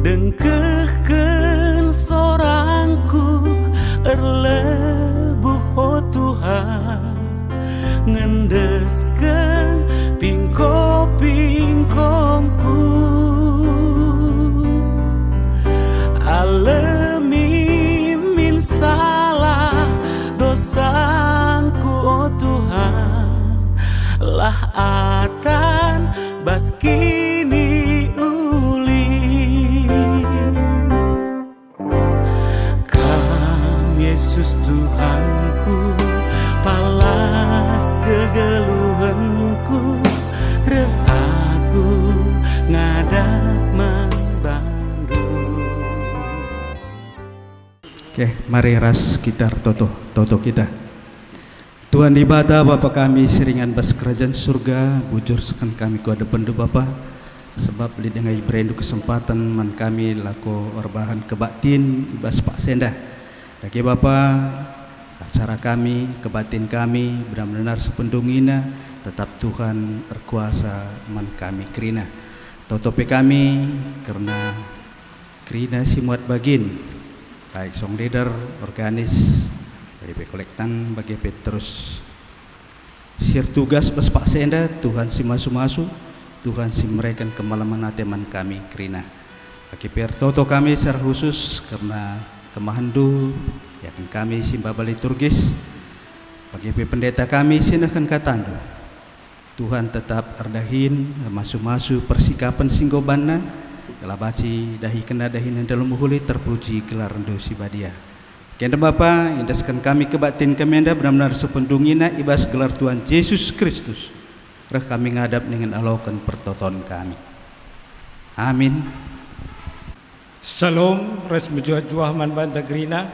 dengkehkeun sorangku erlebuh oh Tuhan, ngendeskeun pingko-pingkomku, alemi min salah dosaku oh Tuhan, lah atan bas kini uli. Kam Yesus Tuhanku, palas kegeluhanku, reh aku ngadap membantu. Oke, mari ras kita toto kita. Tuhan ibadah Bapa kami seringan bas kerajaan surga, bujur sekan kami ku ada pendu Bapa, sebab lidengai berendu kesempatan man kami lako orbahan kebatin ibas Pak Sendah. Daki Bapa, acara kami, kebatin kami benar-benar sependungina, tetap Tuhan berkuasa man kami kerina. Totope kami karena kerina si muat bagin, baik song leader, organis, bagi kolektan, bagi terus share tugas bas Pak Senda, Tuhan si masu-masu, Tuhan si mereka kemalaman ateman kami kerina. Bagi toto kami secara khusus karena kemahandu, yakin kami simbaba liturgis, bagi pendeta kami sinakan katandu. Tuhan tetap ardahin masu-masu persikapan singgobanna, gelabaci dahi kena dahin dalam muhuli terpuji gelar dosi badia. Kenda Bapa, indaskan kami kebatin kemenda benar-benar sependungina ibas gelar Tuhan Yesus Kristus. Reh kami ngadap dengan alokan pertoton kami. Amin. Salam ras menjuah-juah man banta grina.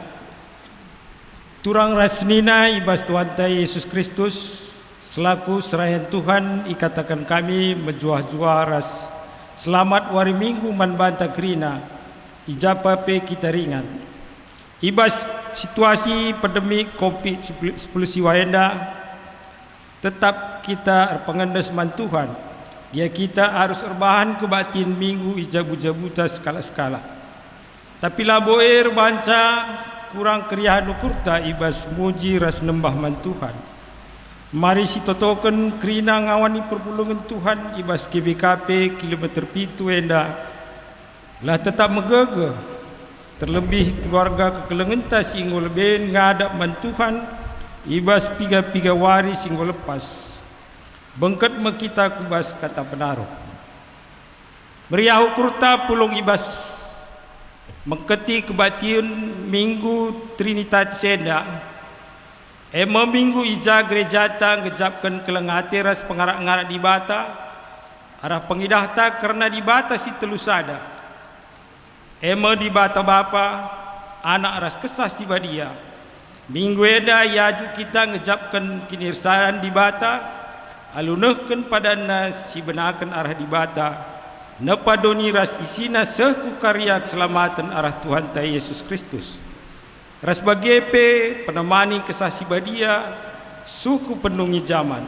Turang rasnina ibas Tuhan ta Yesus Kristus selaku serahan Tuhan ikatakan kami menjuah-juah ras selamat wari minggu man banta grina. Ijapa pe kita ringan. Ibas situasi pandemi COVID-19 siwaenda tetap kita pengendes man Tuhan. Dia kita harus erbahan kebatin minggu ijabu-jabuta skala-skala. Tapi laboer banca kurang keriahan ukurta ibas muji ras nembah man Tuhan. Mari si totoken kerina ngawani perpulungan Tuhan ibas GBKP kilometer pitu enda lah tetap megege. Terlebih keluarga kekelengenta singgo lebih ngadap man Tuhan ibas piga-piga wari singgo lepas. Bengket mekita kubas kata penaruh. Meriahu kurta pulung ibas mengketi kebatiun minggu Trinitas Senda. Minggu ija gerejata ngejapkan kelengate ras pengarak-ngarak di bata. Arah pengidahta karena di bata si telusada. Di bata bapa anak ras kesah si badia. Minggu eda yaju kita ngejapkan kinirsaran di bata. Alunehken padana si benakan arah di bata. Nepadoni ras isina sehku karya keselamatan arah Tuhan ta Yesus Kristus. Ras bagepe penemani kesah si badia suku penungi zaman.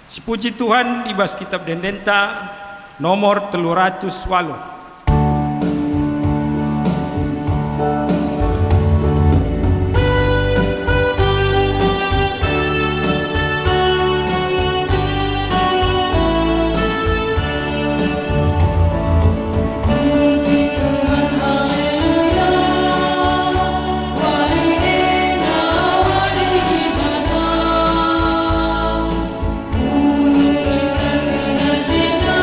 Si puji Tuhan ibas kitab Dendenta nomor 308. Ulu kita kena jina,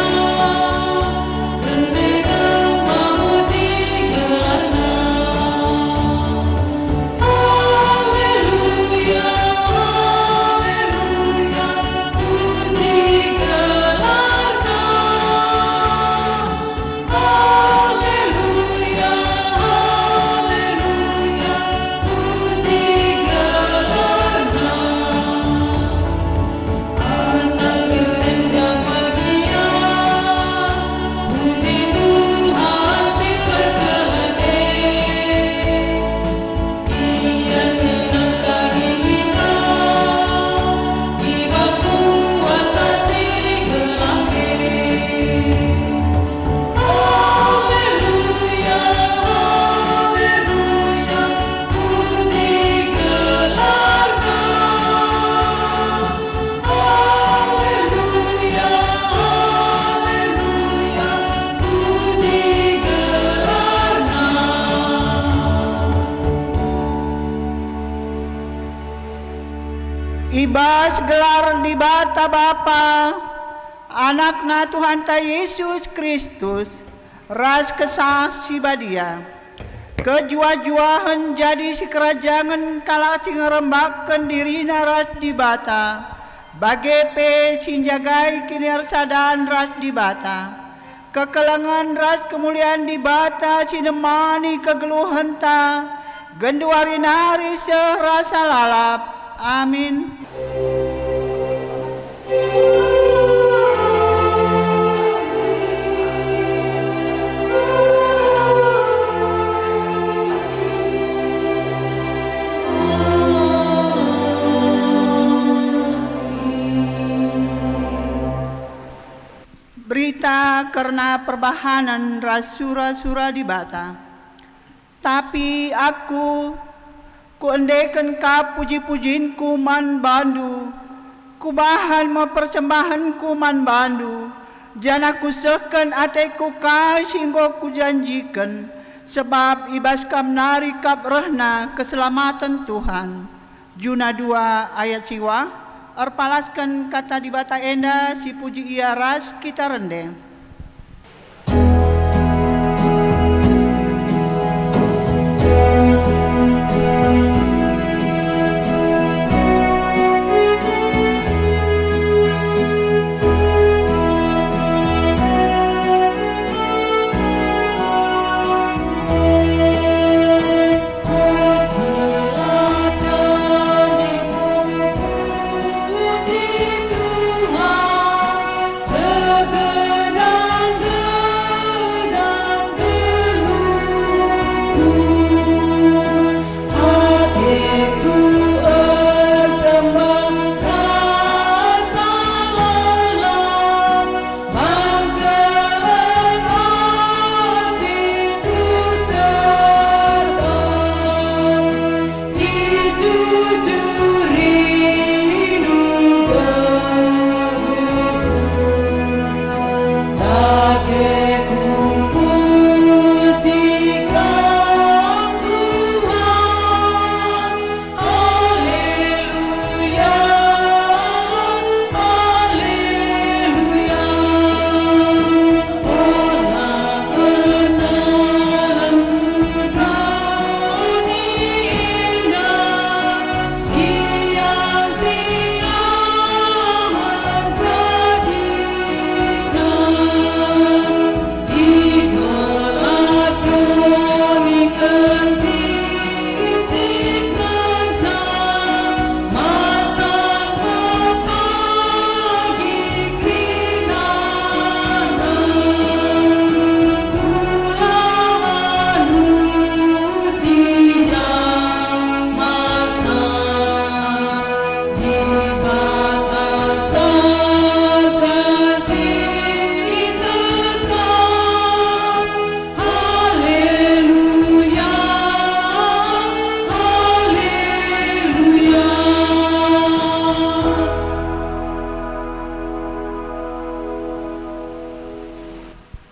ras gelar di bata Bapa, anakna Tuhan ta Yesus Kristus, ras kesah si badia. Kejua-juahan jadi si kerajaan kala si ngerembakan dirina ras di bata, bage pe sinjagai kilir sadan ras di bata. Kekelangan ras kemuliaan di bata sinemani kegeluhan ta, genduari nari serasa lalap. Amin. Berita karena perbahanan rasura-sura di bata. Tapi aku kuendekan ka puji-pujinku man bandu, kubahan mempersembahanku man bandu, jana kusehkan ateku ka singgo kujanjikan, sebab ibas kam nari kap rehna keselamatan Tuhan. Juna 2 ayat siwa. Arpalaskan kata di bata enda si puji ia ras kita rendeng.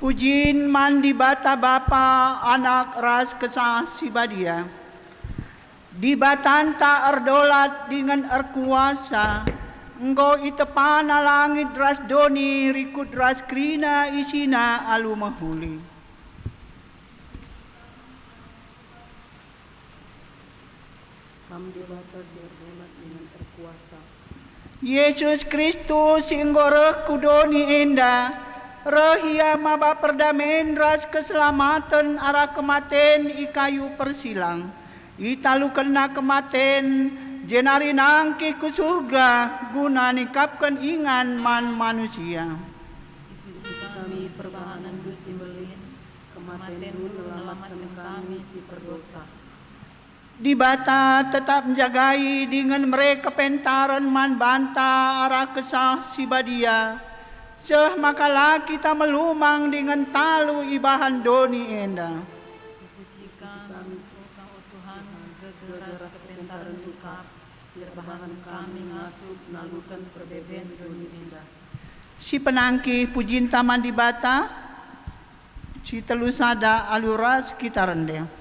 Pujin man di bata Bapa, Anak ras kesah si badia. Di batan ta erdolat dengan erkuasa, engkau itepana langit ras doni rikut ras krina isina alu mahuli. Kam di bata si erdolat dengan erkuasa. Yesus Kristus singgore kudoni enda, rahia maba perdamen ras keselamatan arah kematen ikayu persilang. Italu kena kematen jenari nangki ku surga guna nikapkan ingan man manusia. Kami perbahanan dusi melin, kematen menyelamatkan kami si perdosa. Di bata tetap menjagai dengan mereka pentaran man banta arah kesah si badia. Seh makalah kita melumang dengan talu ibahan doni enda. Dipujikan Engkau Tuhan, gegeras kepentaran duka, sirbahan kami ngasup nalukan perbeben doni indah. Si penangki pujin taman di bata, si telusada aluras kita rendeng.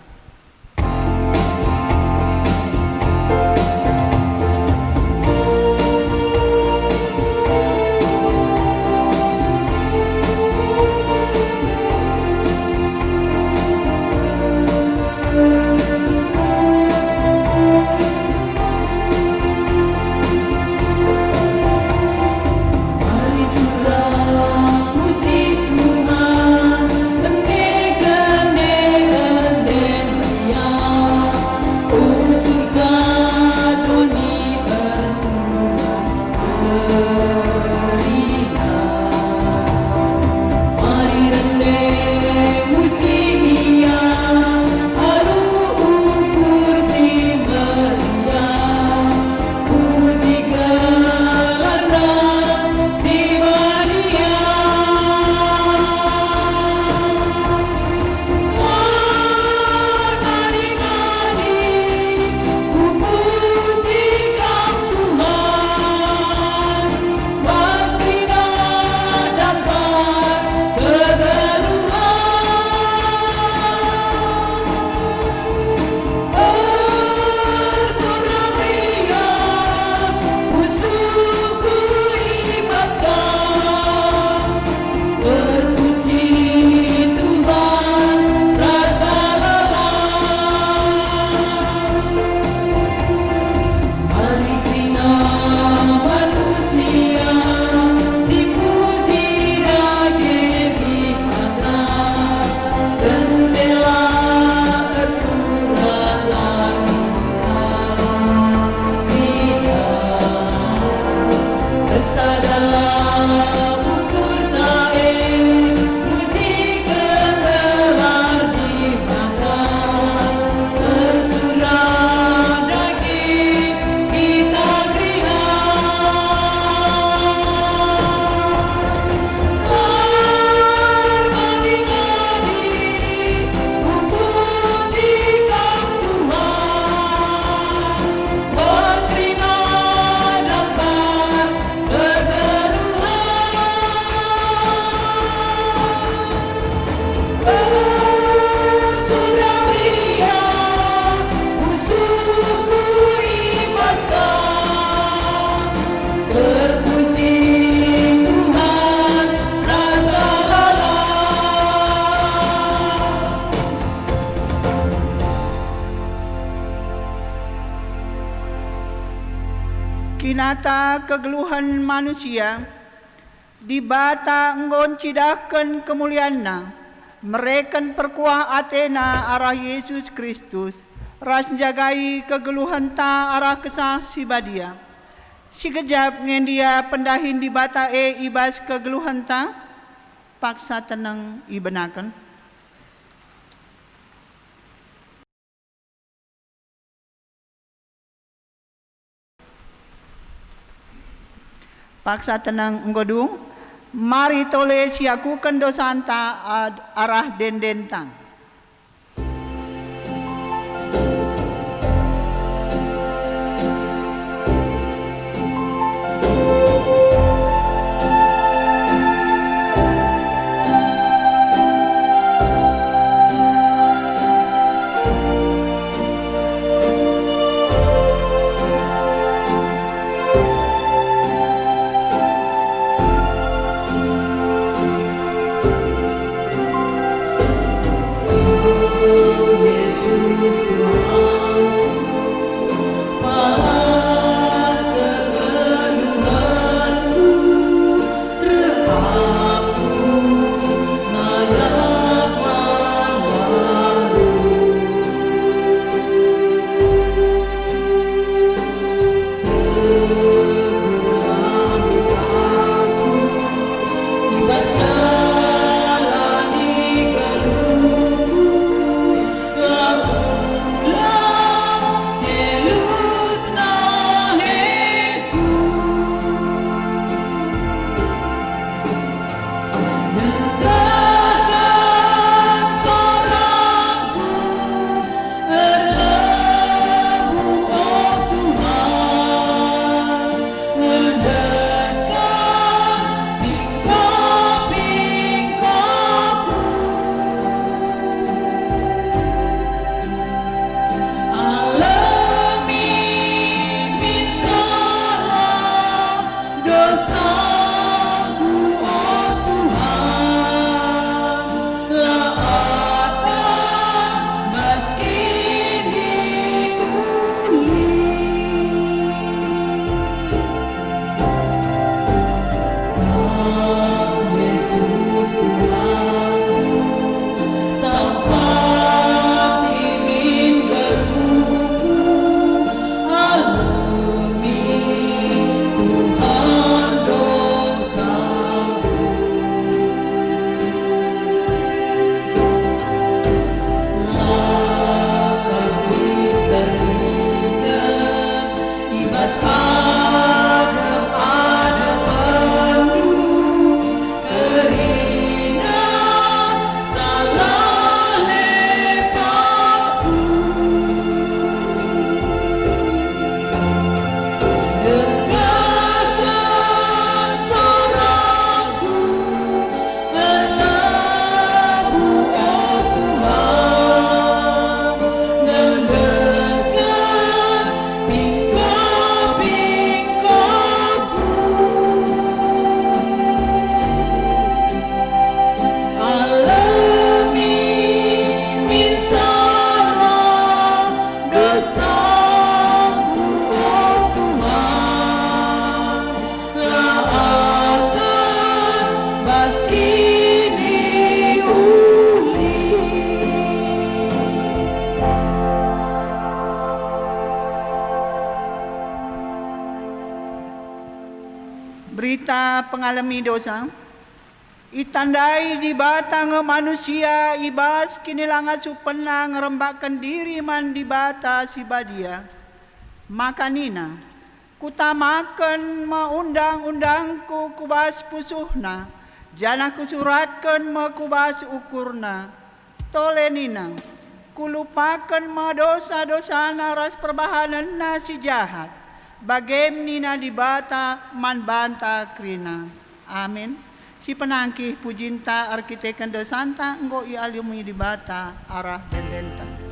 kinata kegeluhan manusia, di bata enggon cidahkan kemulianna, mereken perkuah atena arah Yesus Kristus, ras jagai kegeluhan ta arah kesah si badia. Si kejap ngendia pendahin di bata ibas kegeluhan ta, paksa tenang ibenakan. Paksa tenang enggodung, mari tole siakukan dosanta arah dendentang. Berita pengalami dosa, itandai di batang manusia ibas kinilanga supena ngerembakkan diri man di bata si badia. Maka nina, kutamakan maundang-undangku kubas pusuhna, jana kusuratkan makubas ukurna. Tole nina, kulupakan ma dosa-dosa naras perbahanan na si jahat. Bagem nina di bata man banta krina. Amin. Si penangkih pujinta arkitekan dosanta enggo ialumi di bata arah dendenta.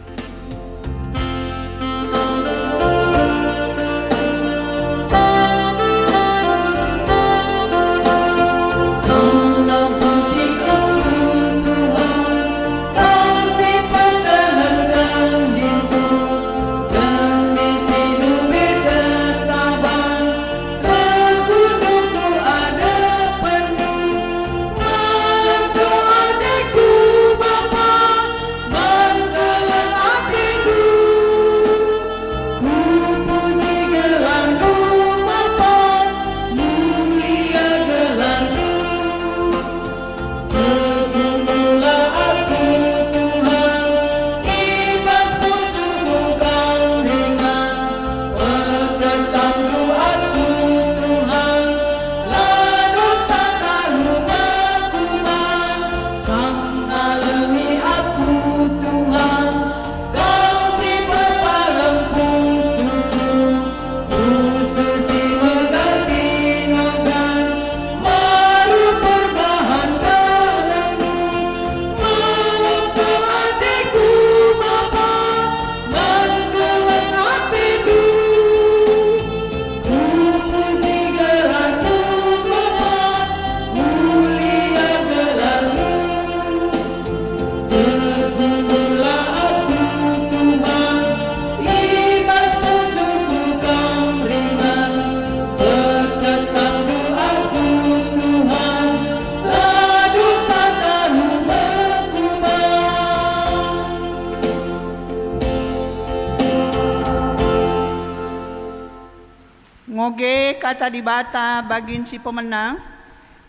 Ngoge kata dibata bagin si pemenang,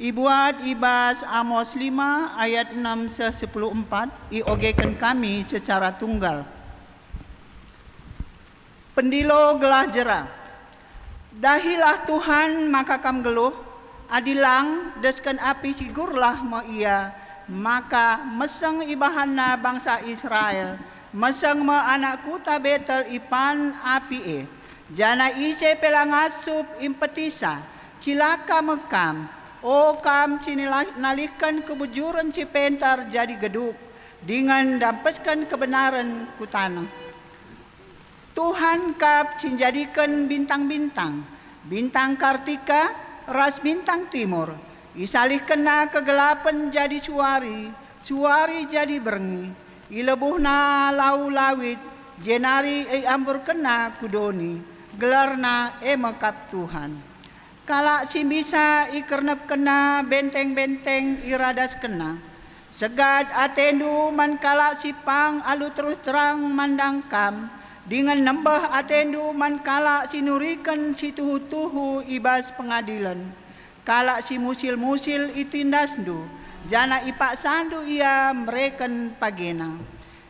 ibuat ibas Amos 5 ayat 6 se 10:4, iogekan kami secara tunggal. Pendilo gelah jera. Dahilah Tuhan maka kam geluh, adilang desken api sigurlah mo ia, maka meseng ibahana bangsa Israel, meseng mo anak kuta Betel ipan api jana ise pelangasup impetisa, cilaka mekam, o kam nalihkan kebujuran si pentar jadi geduk, dengan dampeskan kebenaran ku tanah. Tuhan kap cinjadikan bintang-bintang, bintang Kartika, ras bintang timur, isalih kena kegelapan jadi suari, suari jadi berngi, ilebuhna lau lawit, jenari ambur kena kudoni, gelarna mekap Tuhan. Kalak si bisa ikernep kena benteng-benteng iradas kena, segad atendu man kalak si pang alu terus terang mandang kam, dengan nembah atendu man kalak si nurikan si tuhu-tuhu ibas pengadilan, kalak si musil-musil itindasdu, jana ipak sandu ia mereken pagena.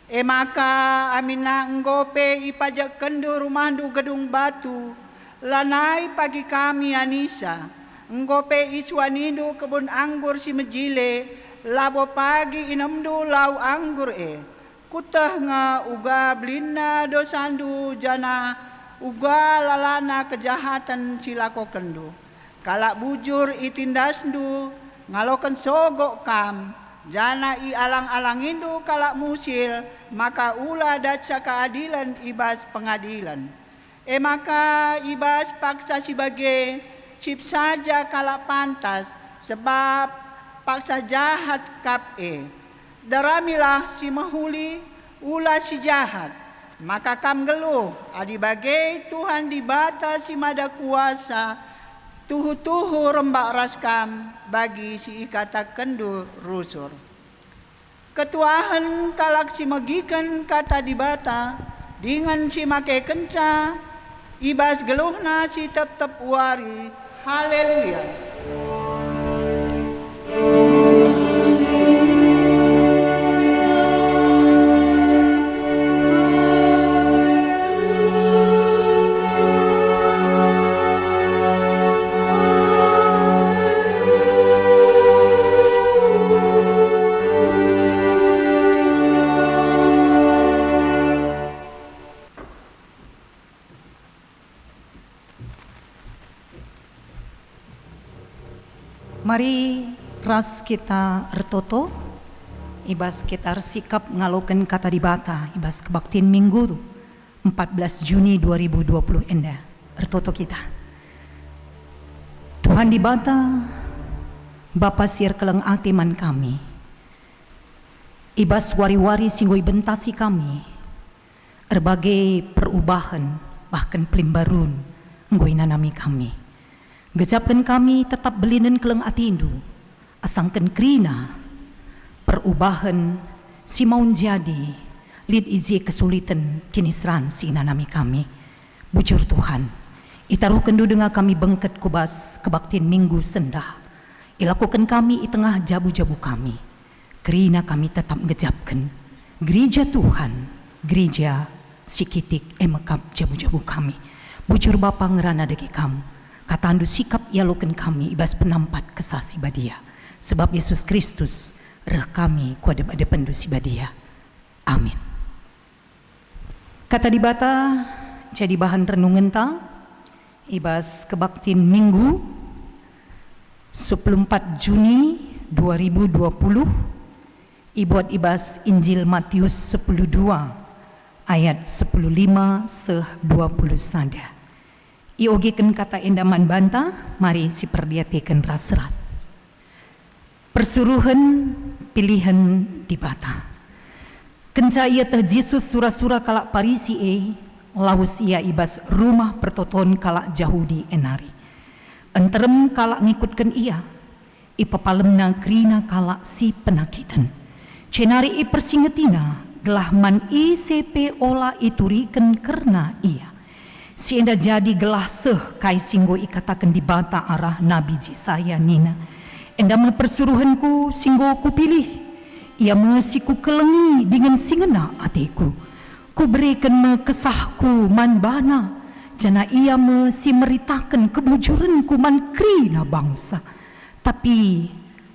Maka amina nggope ipajak kendu rumandu gedung batu, lanai pagi kami Anissa, nggope iswanidu kebun anggur si mejile, labo pagi inemdu lau anggur kutah nga uga blina dosandu jana uga lalana kejahatan silako kendu. Kalak bujur itindasdu ngalokan sogok kam, jana i alang-alang indu kalak musil, maka ula daca keadilan ibas pengadilan. Maka ibas paksa sebagai sip saja kalak pantas, sebab paksa jahat kap daramilah si mahuli ulah si jahat, maka kam geluh adi bagai Tuhan dibata si mada kuasa, tuhu-tuhu rembak raskam bagi si ikata kendu rusur. Ketuahan kalak si magikan kata dibata, dengan si make kenca, ibas geluhna si tep-tep wari, haleluya. Mari ras kita ertoto, ibas kita sikap ngaloken kata dibata, ibas kebaktian minggu 14 Juni 2020 enda, ertoto kita. Tuhan dibata, Bapa siar keleng atiman kami, ibas wari-wari singgoi bentasi kami, berbagai perubahan, bahkan pelimbarun, ngoi nanami kami. Gejapkan kami tetap belinen keleng atindu, asangken krina, perubahan si maun jadi, lid izi kesulitan kini seran si inanami kami. Bujur Tuhan, itaruh kendu dengan kami bengket kubas kebaktian minggu sendah, ilakukan kami i tengah jabu-jabu kami, krina kami tetap gejapkan, gereja Tuhan, gereja sikitik emekap jabu-jabu kami. Bujur Bapa ngerana degi kamu, kata andu sikap ialukan kami ibas penampat kesasi badia, sebab Yesus Kristus reh kami kuada pada pendusi badia. Amin. Kata dibata jadi bahan renungan ta ibas kebaktian minggu 14 Juni 2020, ibuat ibas Injil Matius 10:2 ayat 10:5 se 20 sada. Iogikan kata endaman banta, mari si perdiatikan ras-ras. Persuruhan pilihan dibata. Kenca ia teh Yesus sura-sura kalak Parisi laus ia ibas rumah pertoton kalak Yahudi enari. Enterem kalak ngikutkan ia, ipapalemna krina kalak si penakitan. Cenari persingetina gelah man ICP ola ituriken karena ia. si enda jadi gelaseh kai singgo ikatakan di bata arah Nabi Jisaya nina. Enda mempersuruhanku singgo ku pilih. Ia mesiku kelengi dengan singena atiku. Ku berikan me kesahku man bana. Jana ia mesi meritakan kebujuranku man krina bangsa. Tapi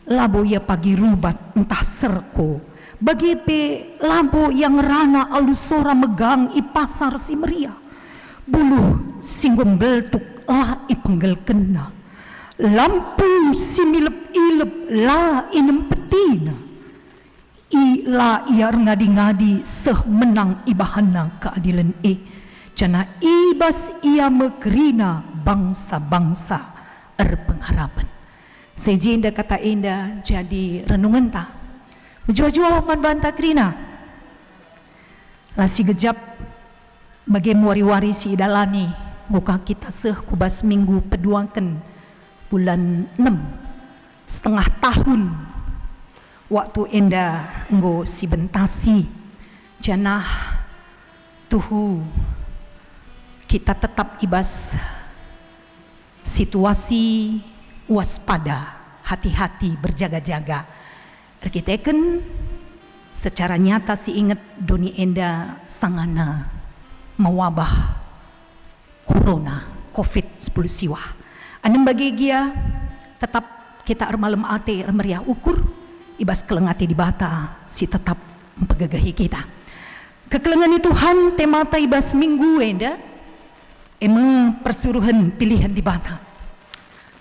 labo ia pagi rubat entah serko. Bagi pe labo yang rana alusora megang i pasar si meriah. Bulu singgum beltuk la i penggel kena. Lampu si milep-ilep la inem petina. Ila ia ngadi-ngadi seh menang ibahana keadilan jana ibas ia mekerina bangsa-bangsa pengharapan. Sejenda kata enda jadi renungan ta. Jua-jua man banta krina. Lasi gejap bagi wari-wari si idalani nguka kita seh kubas minggu peduangken bulan 6 setengah tahun waktu enda nggo si bentasi janah tuhu kita tetap ibas situasi waspada, hati-hati, berjaga-jaga. Erkiteken secara nyata si inget doni enda sangana mewabah corona COVID-10 siwah. Anem bagi gia tetap kita malam ate meriah ukur ibas kelengati di bata si tetap mempegagahi kita. Kekelengan Tuhan temata ibas minggu enda persuruhan pilihan di bata.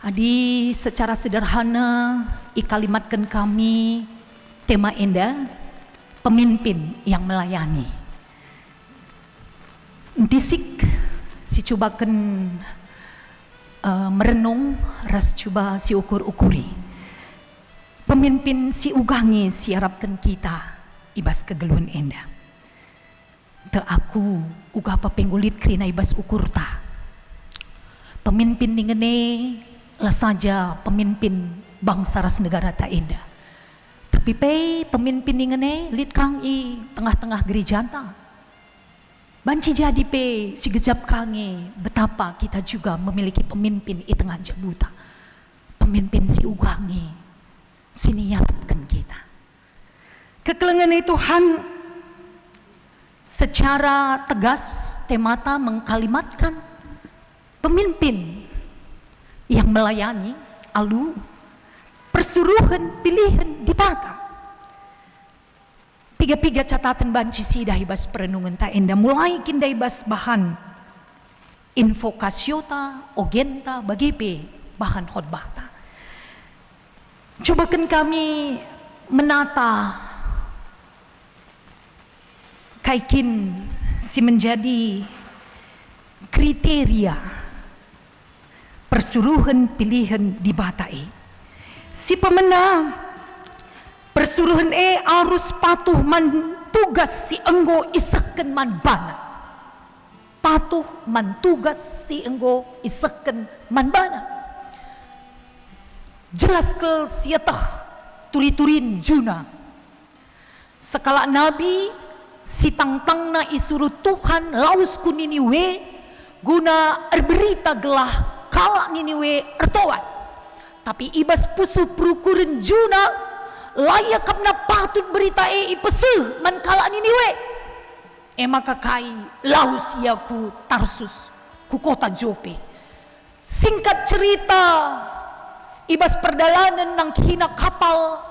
Adi secara sederhana ikalimatkan kami tema enda pemimpin yang melayani. Entisik si cobakan merenung ras coba si ukur-ukuri. Pemimpin si ugangi si harapkan kita ibas kegeluan enda. Te aku uga apa penggulit krina ibas ukur ta. Pemimpin ningene lah saja pemimpin bangsa ras negara ta enda. Tapi pemimpin ningene lit kang i tengah-tengah gereja ta. Banci jadi si gejap kange betapa kita juga memiliki pemimpin i tengah jabuta. Pemimpin si ugangi sini nyarapkan kita. Kekelengan Tuhan secara tegas temata mengkalimatkan pemimpin yang melayani alu persuruhan pilihan di bata. Piga-piga catatan banci sidah ibas perenungan ta enda mulai kinda ibas bahan infokasiota ogenta bagipe bahan khotbah ta. Cobakan kami menata kaikin si menjadi kriteria persuruhan pilihan di batai. Si pemenang persuruhan harus patuh man tugas si enggo isaken man bana. Patuh man tugas si enggo isaken man bana. Jelas ke siatah turi-turin juna. Sekala nabi si tangtangna isuruh Tuhan laus ku Niniwe guna berita gelah kala Niniwe ertoat. Tapi ibas pusu perukurin juna layak kapna patut berita ipese man kala Niniwe. Maka kai laus ia ku Tarsus ku kota Jope. Singkat cerita ibas perdalanan nang hina kapal,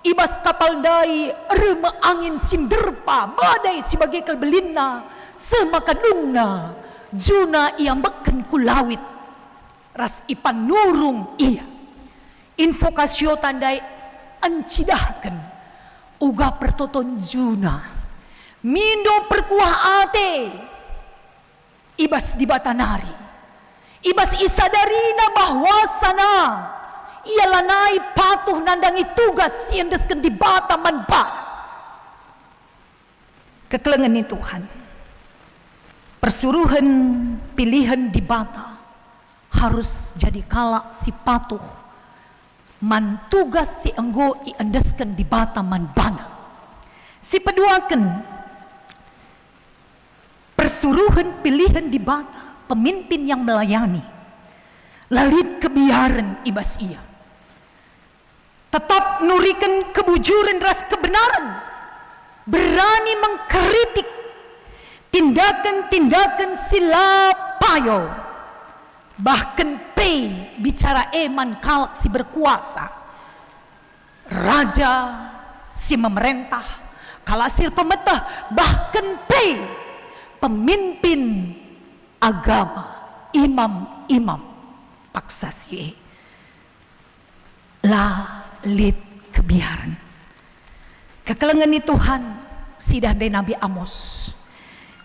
ibas kapal dai rema angin sinderpa badai sebagai kelbelinna semakadungna juna yang beken kulawit ras ipan nurung iya infokasio tandai ancidahkan uga pertoton juna mindo perkuah ate ibas di batanari ibas isadarina bahwa sana ialah naik patuh nandangi tugas yang desken di bata manbat. Kekelengan Tuhan persuruhan pilihan di bata harus jadi kala si patuh man tugas si enggo iendesken di bata man bana. Si peduaken persuruhan pilihan di bata pemimpin yang melayani. Lalit kebiaran ibas ia. Tetap nurikan kebujuran ras kebenaran. Berani mengkritik tindakan-tindakan silapayo. Bahkan bicara eman kalak si berkuasa. Raja si memerintah, kalasir pemetah, bahkan pemimpin agama, imam-imam paksa si lalit kebiaran. Kekelengan ni Tuhan sidah dari Nabi Amos.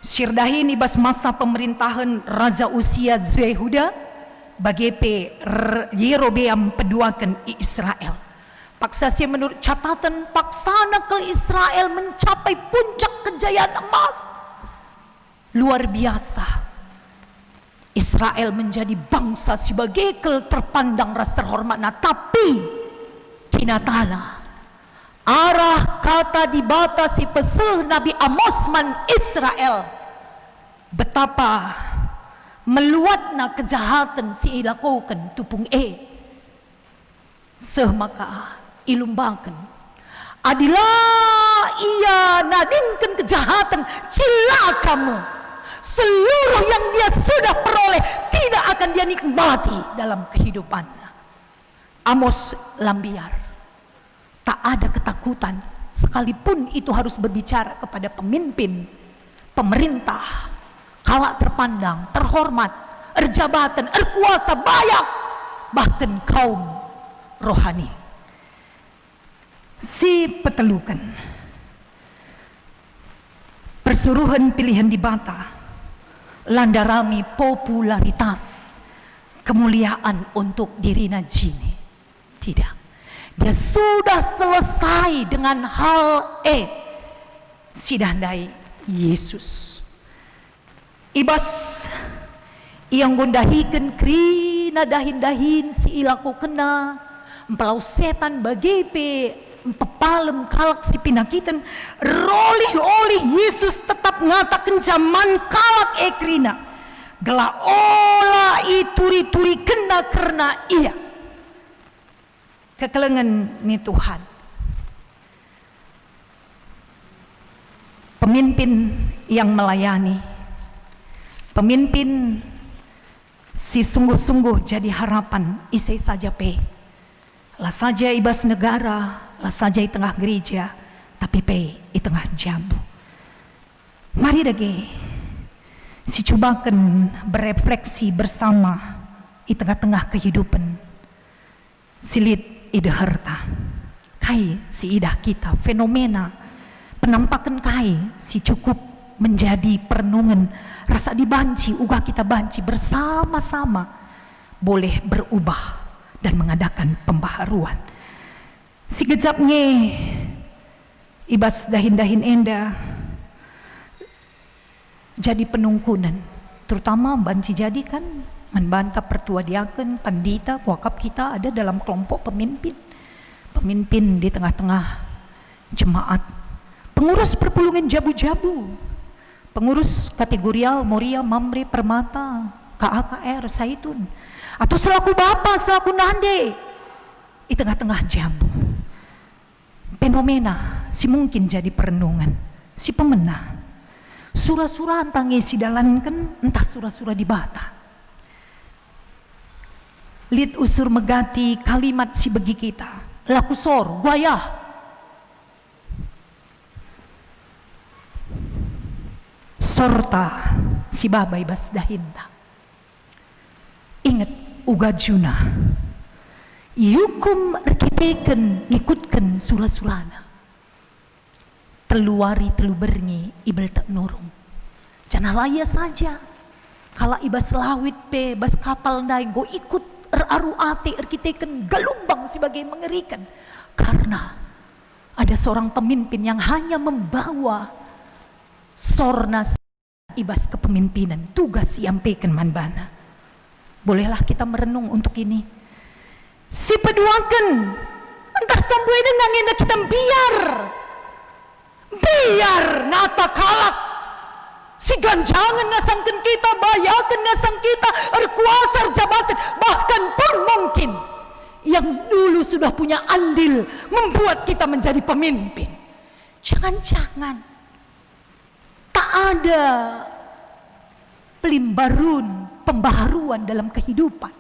Sirdahin ibas masa pemerintahan Raja Usia Yehuda bagi Yerobeam peduakan Israel. Paksa si menurut catatan paksana ke Israel mencapai puncak kejayaan emas. Luar biasa. Israel menjadi bangsa sebagai terpandang ras terhormat. Nah, tapi kinatana arah kata dibatasi pesel Nabi Amos man Israel. Betapa meluatna kejahatan si ilakukan tupung semaka ilumbakan adilah ia nadingkan kejahatan cilakamu. Seluruh yang dia sudah peroleh tidak akan dia nikmati dalam kehidupannya. Amos lambiar. Tak ada ketakutan sekalipun itu harus berbicara kepada pemimpin, pemerintah, kala terpandang, terhormat, erjabatan, erkuasa, banyak, bahkan kaum rohani. Si petelukan persuruhan pilihan di Bata landarami popularitas kemuliaan untuk diri Najini. Tidak, dia sudah selesai dengan hal sidandai Yesus. Ibas yang gondahikan krina dahin-dahin si ilaku kena empelau setan bagi empepalem kalak si pinakitan rolih-olih Yesus tetap ngatakan zaman kalak ekrina gela ola ituri-turi kena karena ia kekelengan ni Tuhan. Pemimpin yang melayani, pemimpin si sungguh-sungguh jadi harapan isai saja lah saja ibas negara, lah saja di tengah gereja, tapi di tengah jambu. Mari dage si cobakan berefleksi bersama di tengah-tengah kehidupan. Silit ide harta, kai si idah kita, fenomena penampakan kai si cukup menjadi perenungan rasa dibanci, ugah kita banci bersama-sama boleh berubah dan mengadakan pembaharuan. Si gejapnya ibas dahin-dahin enda jadi penungkunan, terutama banci jadi kan membantah pertua diaken, pandita, wakaf kita ada dalam kelompok pemimpin di tengah-tengah jemaat, pengurus perpulungan jabu-jabu, pengurus kategorial Moria, Mamre, Permata, KAKR, Saitun, atau selaku bapak, selaku nande di tengah-tengah jambu. Fenomena si mungkin jadi perenungan, si pemenang. Surah-surah antang si dalankan, entah surah-surah di Bata. Lid usur megati kalimat si begi kita, laku sor, guayah. Sorta si babai bas dahinta. Ingat uga juna. Yukum rekiteken ngikutkan surah-surana. Teluari telu berngi ibel tak nurung. Jangan laya saja. Kala ibas lawit bas kapal nai go ikut aru ate arkiteken galumbang sebagai mengerikan. Karena ada seorang pemimpin yang hanya membawa sorna ibas kepemimpinan, tugas yampaikan manbana. Bolehlah kita merenung untuk ini. Si peduakan entah sampai dengan yang kita biar nata kalak si ganjangan ngasangkan kita, bayakan ngasang kita, kuasa jabatan, bahkan pun mungkin yang dulu sudah punya andil membuat kita menjadi pemimpin. Jangan-jangan tak ada pembaharuan dalam kehidupan,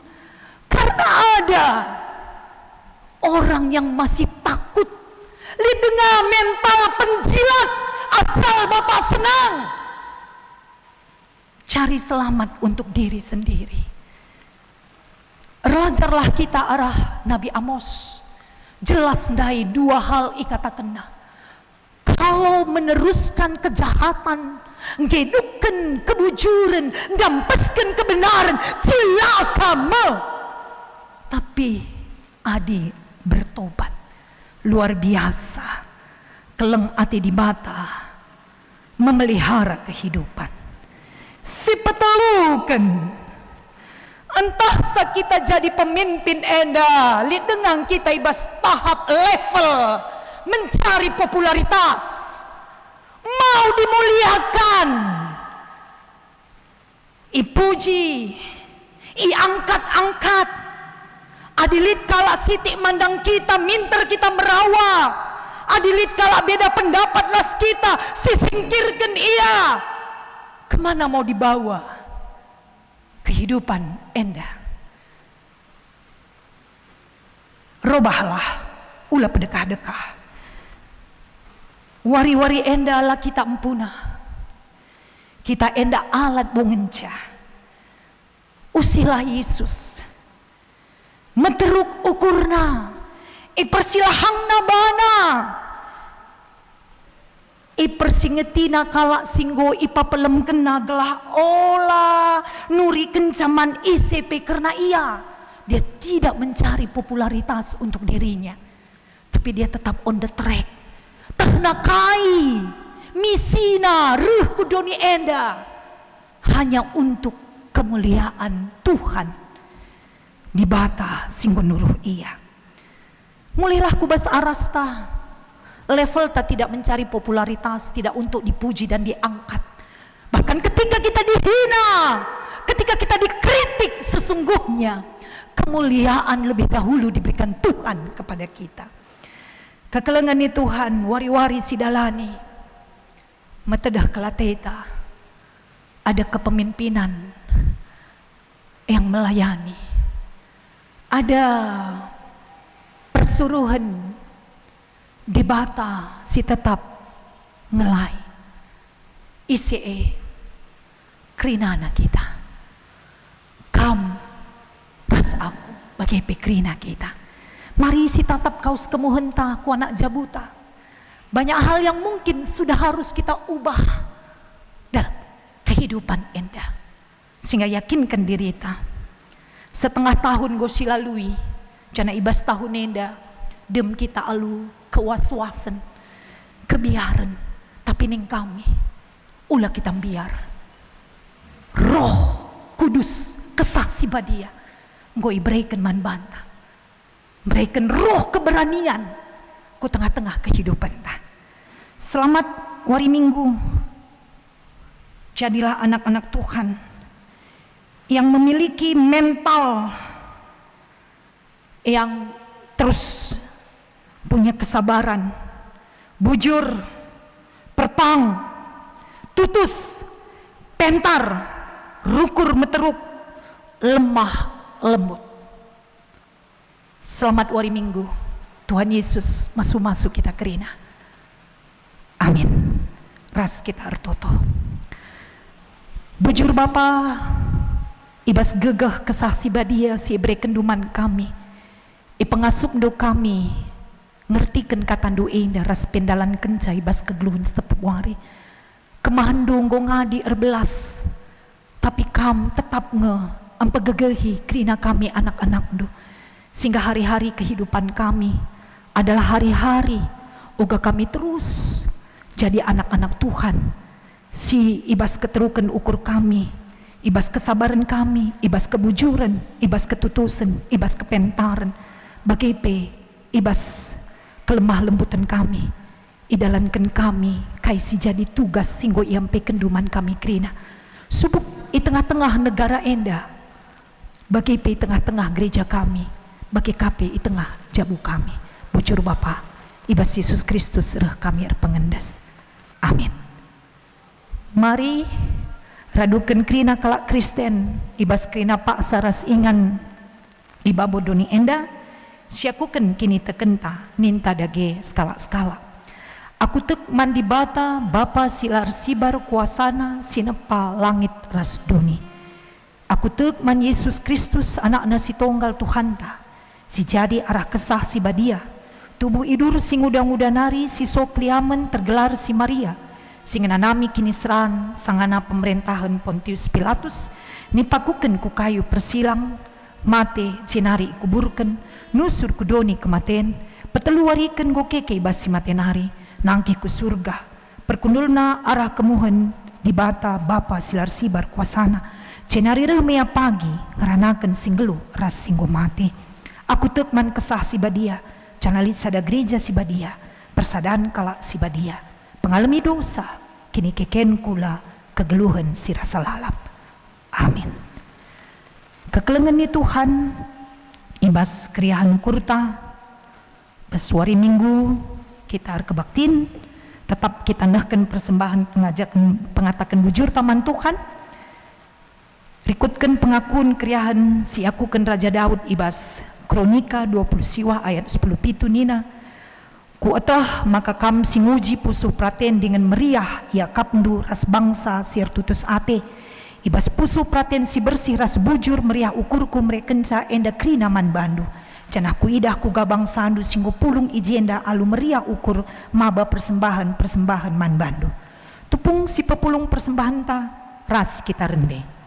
karena ada orang yang masih takut dengan mental penjilat asal Bapak senang cari selamat untuk diri sendiri. Belajarlah kita arah Nabi Amos. Jelas dari dua hal ikatakenna. Kalau meneruskan kejahatan, ngedukkan kebujuran, dampeskan kebenaran, cilaka me. Tapi adi bertobat. Luar biasa. Keleng ati di mata, memelihara kehidupan. Si petelukan, entah kita jadi pemimpin enda, lihat dengan kita ibas tahap level mencari popularitas, mau dimuliakan, ipuji, iangkat-angkat, adilit kala sitik mandang kita, minter kita merawat, adilit kala beda pendapat ras kita, sisingkirkan ia. Kemana mau dibawa kehidupan enda? Robahlah, ulah pedekah-dekah. Wari-wari enda lah kita empuna. Kita enda alat bongenca. Usilah Yesus. Meteruk ukurna. Persilahangna bana. Persingetina kala singgo pelem kena gelah olah nuri kencaman ICP, karena dia tidak mencari popularitas untuk dirinya, tapi dia tetap on the track. Ternakai misina ruh kudoni enda hanya untuk kemuliaan Tuhan di bata singgo nuruh ia. Mulailah kubas arasta. Level tak tidak mencari popularitas, tidak untuk dipuji dan diangkat. Bahkan ketika kita dihina, ketika kita dikritik, sesungguhnya kemuliaan lebih dahulu diberikan Tuhan kepada kita. Kekelengan Tuhan, wari-wari sidalani, metedah kelateta, ada kepemimpinan yang melayani, ada persuruhan di bata si tetap ngelai ICE kerinana kita kam ras aku bagai pekrina kita. Mari si tatap kaus kemuhenta ku anak jabuta. Banyak hal yang mungkin sudah harus kita ubah dalam kehidupan enda, sehingga yakinkan diri kita. Setengah tahun gosi lalui jana ibas tahun enda dem kita alu kewas-wasan, kebiaran, tapi ning kami ulah kita biar Roh Kudus kesaksi badia ngoi berikan man banta, berikan roh keberanian ku tengah-tengah kehidupan ta. Selamat wari Minggu, jadilah anak-anak Tuhan yang memiliki mental yang terus punya kesabaran, bujur, perpang, tutus, pentar, rukur meteruk, lemah lembut. Selamat wari Minggu, Tuhan Yesus masuk-masuk kita kerina. Amin. Ras kita artoto. Bujur Bapa, ibas gegah kesaksi badia si brekenduman kami, pengasup do kami, ngertikan kata doa ras pendalan kencai bas kegeluhun setep wari kemahandung ngadi erbelas, tapi kam tetap empegegehi krina kami anak-anak do, sehingga hari-hari kehidupan kami adalah hari-hari uga kami terus jadi anak-anak Tuhan. Si ibas keterukan ukur kami, ibas kesabaran kami, ibas kebujuran, ibas ketutusan, ibas kepentaran, bagai ibas kelemah lembutan kami, idalankan kami hai si jadi tugas singgo iampe kenduman kami krina subuk i tengah-tengah negara enda bagi pe tengah-tengah gereja kami bagi kape i tengah jabu kami bujur Bapa ibas Yesus Kristus reh kami pengendas amin. Mari raduken krina kalak Kristen ibas krina pak saras ingan iba bodoni enda siakuken kini tekenta ninta dage skala-skala aku tek mandi bata Bapa silar sibar kuasana sinepa langit ras duni aku tek man Yesus Kristus anakna si tonggal Tuhanta si jadi arah kesah si badia tubuh idur sing udang-udanari si sokliamen tergelar si Maria sing nanami kini seran sangana pemerintahan Pontius Pilatus nipakuken ku kayu persilang mate cinari kuburken nusur kudoni kematen peteluariken gokeke basi matenari nangki ku surga perkundulna arah kemuhen di bata Bapa silar sibar kuasana cenari remea pagi ngeranaken singgelu ras singgo mati aku tekman kesah si badia canalit sada gereja si badia persadaan kala si badia pengalami dosa kini keken kula kegeluhan si rasa lalap amin. Kekelengan ni Tuhan ibas kriahan kurta besuari minggu kita kebaktin tetap kita nahkan persembahan pengatakan bujur taman Tuhan rikutkan pengakuan kriahan si akukan Raja Daud ibas Kronika 20 siwa ayat 10 pitu nina ku atah maka kam singuji pusuh praten dengan meriah ya kapndu ras bangsa sir tutus ate ibas pusu praten si bersih ras bujur meriah ukurku merekenca enda krina man bandu canah ku idah ku gabang sandu singgo pulung ijenda alu meriah ukur maba persembahan man bandu tupung si pepulung persembahan ta ras kita rende.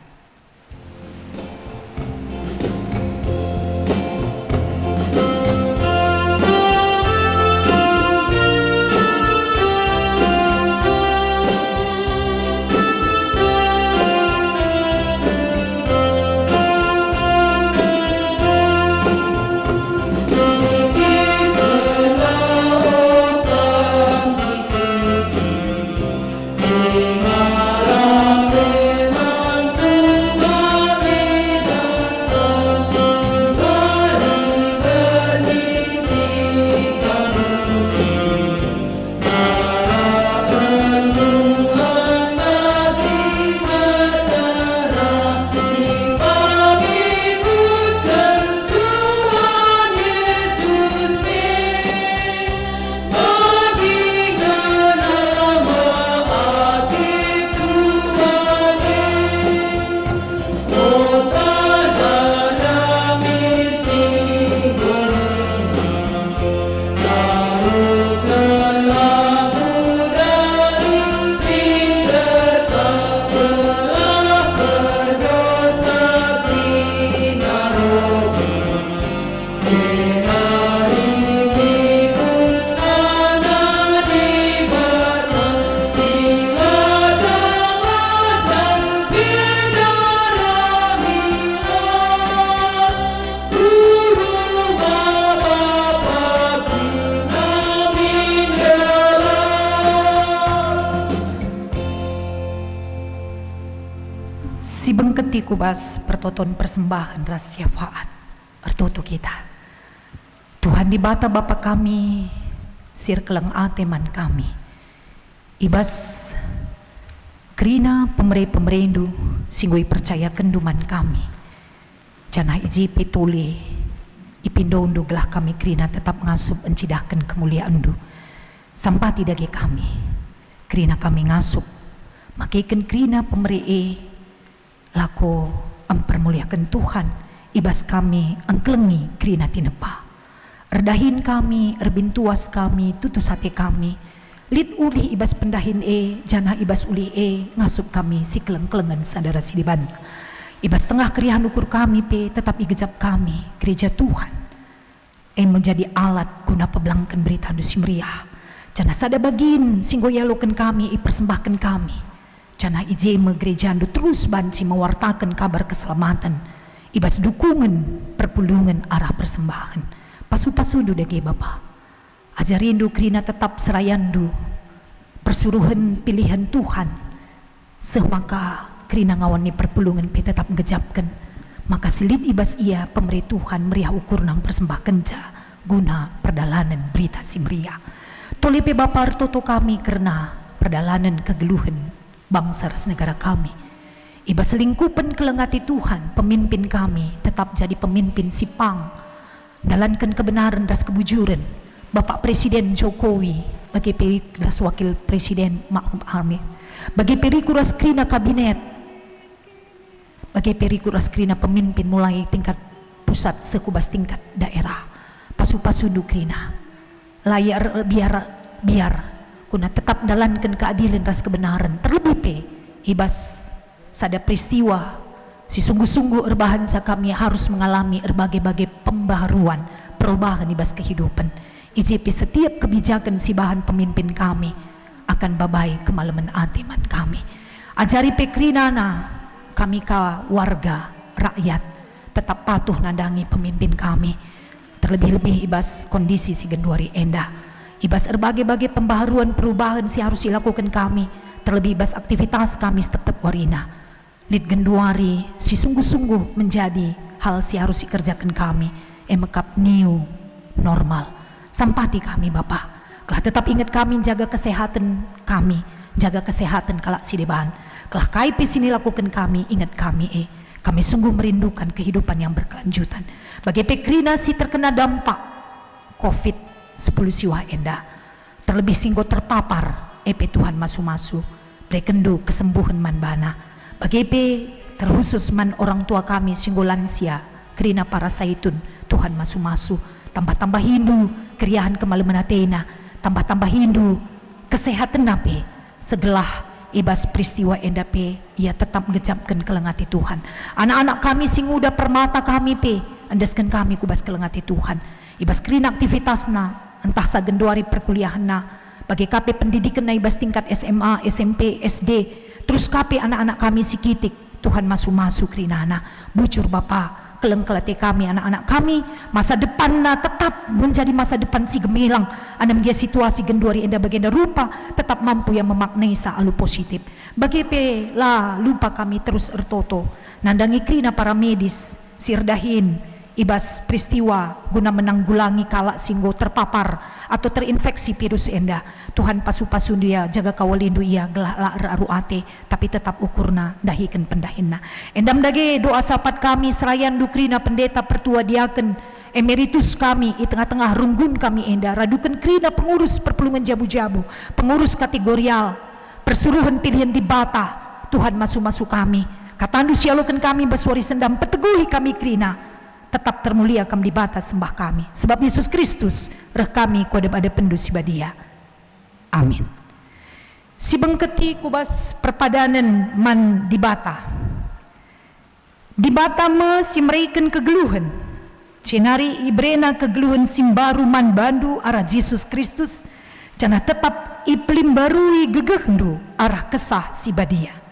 Kubas pertoton persembahan ras syafaat pertoto kita Tuhan di bata Bapa kami sir keleng ateman kami ibas krina pemerendu singgui percaya kenduman kami janah iji pituli ipindo undu gelah kami krina tetap ngasup encidahkan kemuliaan du sampah tidage kami krina kami ngasup makiken krina pemeree lako mempermuliakan Tuhan ibas kami angklengi krina tinepa erdahin kami erbintuas kami tutus hati kami lid uli ibas pendahin janah ibas uli ngasup kami si keleng-kelengan sadara sidiban ibas tengah kriahan ukur kami tetap igejap kami gereja Tuhan menjadi alat guna pebelangkan berita dusi meriah janah sada bagin singgo yaloken kami persembahkan kami canah ije gereja andu terus banci mewartakan kabar keselamatan ibas dukungan perpulungan arah persembahan pasu-pasu du dage Bapa ajarindu krina tetap serayandu persuruhan pilihan Tuhan semaka kerina ngawan ni perpulungan pe tetap ngejapkan maka silit ibas ia pemeri Tuhan meriah ukur nang persembahkan ja guna perdalanan berita si meriah toleh pe Bapa Artoto kami karena perdalanan kegeluhan bangsa ras negara kami ibas selingkupan kelengati Tuhan pemimpin kami tetap jadi pemimpin sipang dalankan kebenaran ras kebujuran Bapak Presiden Jokowi bagi ras wakil presiden Ma'ruf Amin bagi perikuras krina kabinet bagi perikuras krina pemimpin mulai tingkat pusat sekubas tingkat daerah pasu-pasu dukrina layar biar kuna tetap dalankan keadilan ras kebenaran terlebih pe ibas sada peristiwa si sungguh-sungguh erbahan kami harus mengalami berbagai-bagai pembaharuan perubahan ibas kehidupan IJP setiap kebijakan si bahan pemimpin kami akan babai kemalaman atiman kami ajari pekrinana kami ka warga rakyat tetap patuh nandangi pemimpin kami terlebih-lebih ibas kondisi si genduari endah ibas berbagai-bagai pembaharuan perubahan si harus dilakukan kami terlebih ibas aktivitas kami tetap warina lid genduari si sungguh-sungguh menjadi hal si harus dikerjakan kami emekap new normal sampati kami Bapak kelah tetap ingat kami jaga kesehatan kami jaga kesehatan kalak si deban kelah KIP sini lakukan kami ingat kami kami sungguh merindukan kehidupan yang berkelanjutan bagi pekrina si terkena dampak COVID-10 siwah endah terlebih singgo terpapar Tuhan masu-masu brekendo kesembuhan man bana bagi terkhusus man orang tua kami singgo lansia kerina para saitun Tuhan masu-masu tambah-tambah Hindu keriahan kemalaman atena tambah-tambah Hindu kesehatan nape segelah ibas peristiwa endape ia tetap ngejapkan kelengati Tuhan anak-anak kami singuda permata kami pe andaskan kami kubas kelengati Tuhan ibas kerina aktivitasna entah sagenduari perkuliahanna bagi KP pendidikan na ibas tingkat SMA SMP SD terus KP anak-anak kami sikitik Tuhan masu-masu kerinana bujur Bapa kelengkelati kami anak-anak kami masa depanna tetap menjadi masa depan si gemilang anam dia situasi genduari enda bagenda rupa tetap mampu yang memaknai saalu positif bagi pe la lupa kami terus ertoto nandangi krina para medis sirdahin ibas peristiwa guna menanggulangi kalak singgo terpapar atau terinfeksi virus enda Tuhan pasu-pasu dia jaga kawalindu ia gelah la ruate tapi tetap ukurna dahikan pendahinna endam dage doa sapat kami serayan dukrina pendeta pertua diaken emeritus kami di tengah-tengah runggun kami enda radukan krina pengurus perpulungan jabu-jabu pengurus kategorial persuruhan pilihan di bata Tuhan masu-masu kami katandu sialukan kami baswari sendam peteguhi kami krina tetap termulia kami di batas sembah kami sebab Yesus Kristus reh kami kode ada pendusi badia amin si bengketi kubas perpadanan man di bata me si meraikan kegeluhan cenari ibrena kegeluhan simbaru man bandu arah Yesus Kristus jana tetap iplim barui gegehndu arah kesah si badia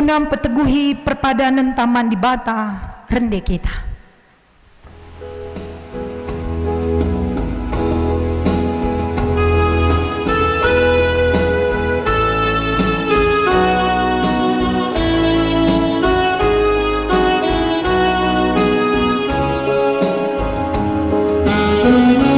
kunam peteguhi perpadanan taman di bata rende kita Amin.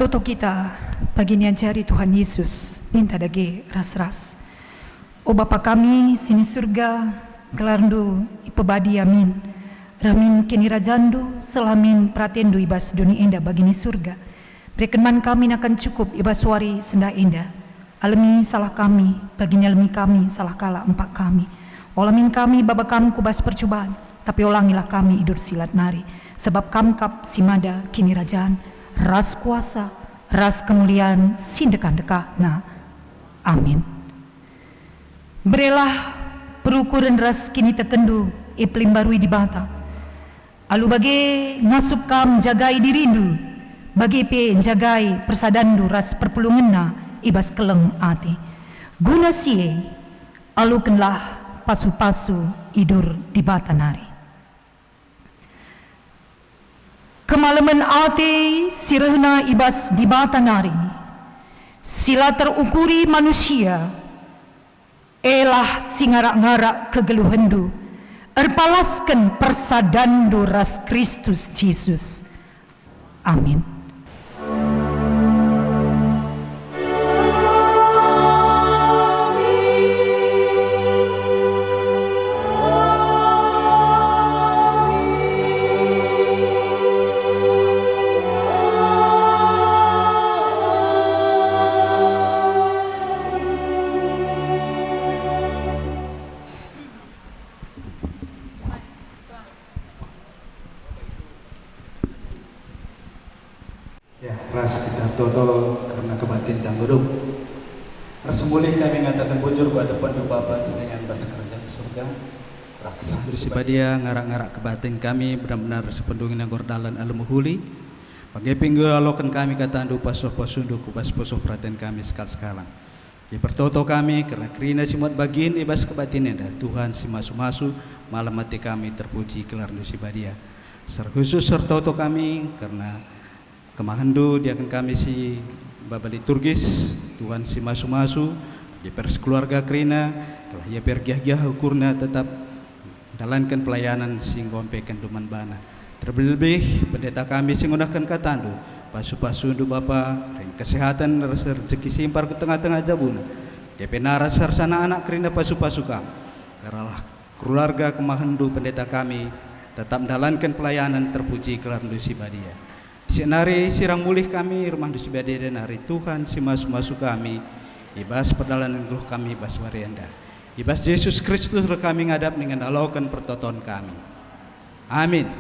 Toto kita pagi ni ajari Tuhan Yesus minta dage ras-ras. O Bapa kami sini surga, kelarndu ipebadi amin. Ramin kini rajandu, selamin pratendu ibas duni indah bagini surga. Berikan kami akan cukup ibas wari senda indah. Alami salah kami, baginya alami kami salah kala empat kami. Olamin kami baba kami kubas percobaan, tapi ulangilah kami idur silat nari. Sebab kamkap simada kini rajaan, ras kuasa, ras kemuliaan, sindekan dekah. Amin. Berilah perukuran ras kini tekendu, iklim barui di bata. Alu bagi ngasup kam jagai dirindu, bagi pe jagai persadandu ras perpulungenna ibas keleng ati. Guna sie, alu kenlah pasu-pasu idur di bata nari. Kemalaman ate sirehna ibas di bata nari, sila terukuri manusia, elah singarak-ngarak kegeluhendu, erpalaskan persadandu ras Kristus Jesus. Amin. Ya, ras kita toto karena kebatin tanggudung. Rasemulih kami ngatakan bujur pada depan Bapa dengan bas kerajaan surga. Raksa sipadia ngarak-ngarak kebatin kami benar-benar sependungin yang gordalan alumuhuli. Bagai pinggul alokan kami kata andu pasoh-pasundu kubas posoh perhatian kami sekal-sekalang. Di pertoto kami karena kerina simut bagian ibas kebatin enda Tuhan si masu-masu malam mati kami terpuji kelarnu sipadia. Serkhusus sertoto kami karena kemahandu diakan kami si baba liturgis Tuhan si masu-masu di pers keluarga kerina telah ia pergiah-giah ukurna tetap dalankan pelayanan sing ngompekan duman bana. Terlebih pendeta kami sing ngundahkan katandu pasu-pasu ndu Bapa ring kesehatan rasa rezeki simpar ke tengah-tengah jabuna. DP naras sarsana anak kerina pasu-pasu kami. Karalah keluarga kemahandu pendeta kami tetap dalankan pelayanan terpuji kelarndu si badia. Nari sirang mulih kami rumah dusi badai dan hari Tuhan si masuk kami ibas perdalan geluh kami ibas warianda ibas Yesus Kristus kami ngadap dengan alaukan pertoton kami. Amin.